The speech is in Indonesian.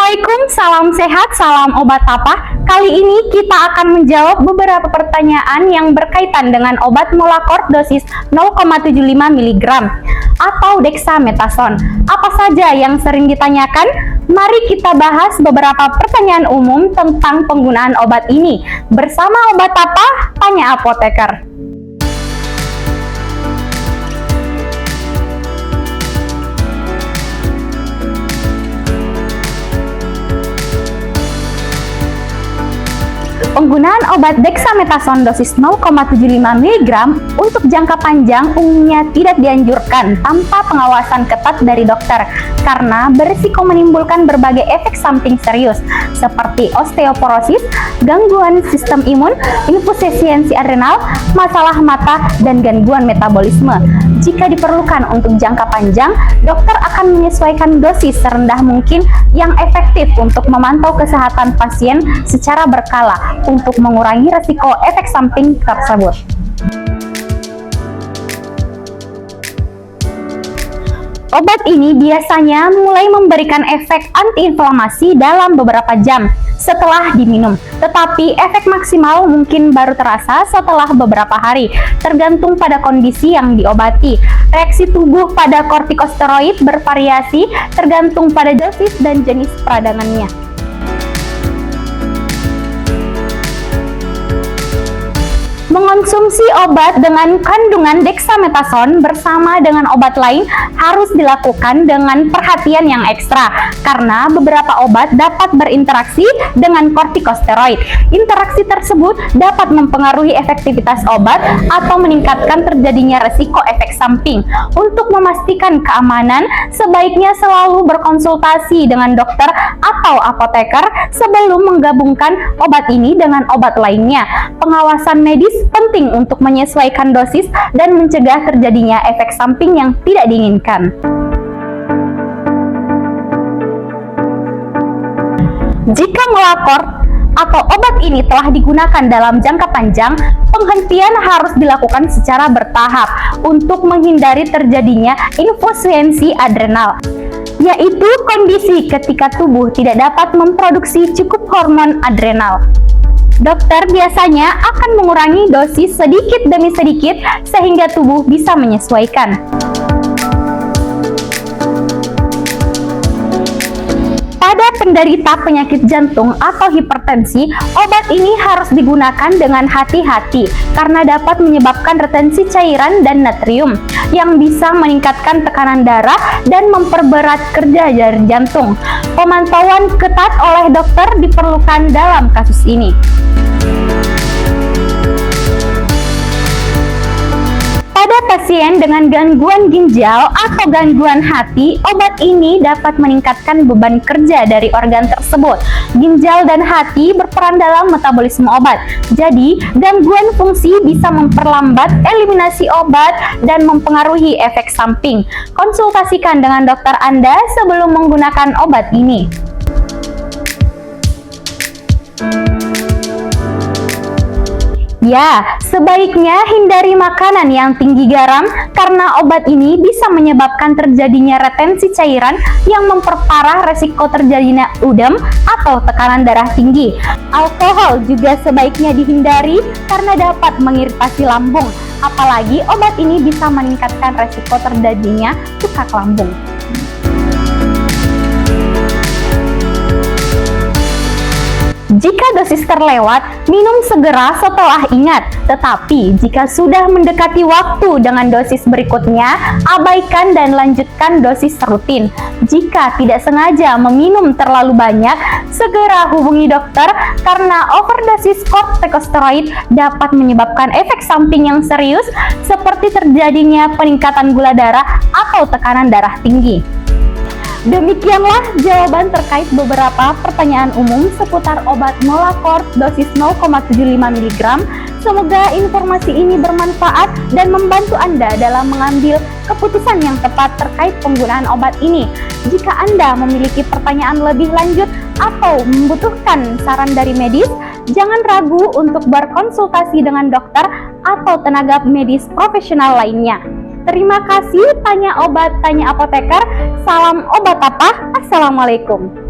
Assalamualaikum, salam sehat, salam obat apa? Kali ini kita akan menjawab beberapa pertanyaan yang berkaitan dengan obat Molacort dosis 0,75 mg atau dexamethasone. Apa saja yang sering ditanyakan? Mari kita bahas beberapa pertanyaan umum tentang penggunaan obat ini. Bersama obat apa? Tanya apoteker. Penggunaan obat dexamethasone dosis 0,75 mg untuk jangka panjang umumnya tidak dianjurkan tanpa pengawasan ketat dari dokter karena berisiko menimbulkan berbagai efek samping serius seperti osteoporosis, gangguan sistem imun, infusesiensi adrenal, masalah mata, dan gangguan metabolisme. Jika diperlukan untuk jangka panjang, dokter akan menyesuaikan dosis serendah mungkin yang efektif untuk memantau kesehatan pasien secara berkala untuk mengurangi resiko efek samping tersebut. Obat ini biasanya mulai memberikan efek antiinflamasi dalam beberapa jam setelah diminum, tetapi efek maksimal mungkin baru terasa setelah beberapa hari, tergantung pada kondisi yang diobati. Reaksi tubuh pada kortikosteroid bervariasi tergantung pada dosis dan jenis peradangannya. Mengonsumsi obat dengan kandungan dexamethasone bersama dengan obat lain harus dilakukan dengan perhatian yang ekstra karena beberapa obat dapat berinteraksi dengan kortikosteroid. Interaksi tersebut dapat mempengaruhi efektivitas obat atau meningkatkan terjadinya resiko efek samping. Untuk memastikan keamanan, sebaiknya selalu berkonsultasi dengan dokter atau apoteker sebelum menggabungkan obat ini dengan obat lainnya. Pengawasan medis penting untuk menyesuaikan dosis dan mencegah terjadinya efek samping yang tidak diinginkan. Jika Molacort atau obat ini telah digunakan dalam jangka panjang, penghentian harus dilakukan secara bertahap untuk menghindari terjadinya infusesiensi adrenal, yaitu kondisi ketika tubuh tidak dapat memproduksi cukup hormon adrenal. Dokter biasanya akan mengurangi dosis sedikit demi sedikit sehingga tubuh bisa menyesuaikan. Pada penderita penyakit jantung atau hipertensi, obat ini harus digunakan dengan hati-hati karena dapat menyebabkan retensi cairan dan natrium yang bisa meningkatkan tekanan darah dan memperberat kerja dari jantung. Pemantauan ketat oleh dokter diperlukan dalam kasus ini. Pada pasien dengan gangguan ginjal atau gangguan hati, obat ini dapat meningkatkan beban kerja dari organ tersebut. Ginjal dan hati berperan dalam metabolisme obat, jadi gangguan fungsi bisa memperlambat eliminasi obat dan mempengaruhi efek samping. Konsultasikan dengan dokter Anda sebelum menggunakan obat ini. Ya, sebaiknya hindari makanan yang tinggi garam karena obat ini bisa menyebabkan terjadinya retensi cairan yang memperparah resiko terjadinya udem atau tekanan darah tinggi. Alkohol juga sebaiknya dihindari karena dapat mengiritasi lambung. Apalagi obat ini bisa meningkatkan resiko terjadinya tukak lambung. Jika dosis terlewat, minum segera setelah ingat. Tetapi, jika sudah mendekati waktu dengan dosis berikutnya, abaikan dan lanjutkan dosis rutin. Jika tidak sengaja meminum terlalu banyak, segera hubungi dokter karena overdosis kortikosteroid dapat menyebabkan efek samping yang serius seperti terjadinya peningkatan gula darah atau tekanan darah tinggi. Demikianlah jawaban terkait beberapa pertanyaan umum seputar obat Molacort dosis 0,75 mg. Semoga informasi ini bermanfaat dan membantu Anda dalam mengambil keputusan yang tepat terkait penggunaan obat ini. Jika Anda memiliki pertanyaan lebih lanjut atau membutuhkan saran dari medis, jangan ragu untuk berkonsultasi dengan dokter atau tenaga medis profesional lainnya. Terima kasih, tanya obat, tanya apoteker. Salam obat apa? Assalamualaikum.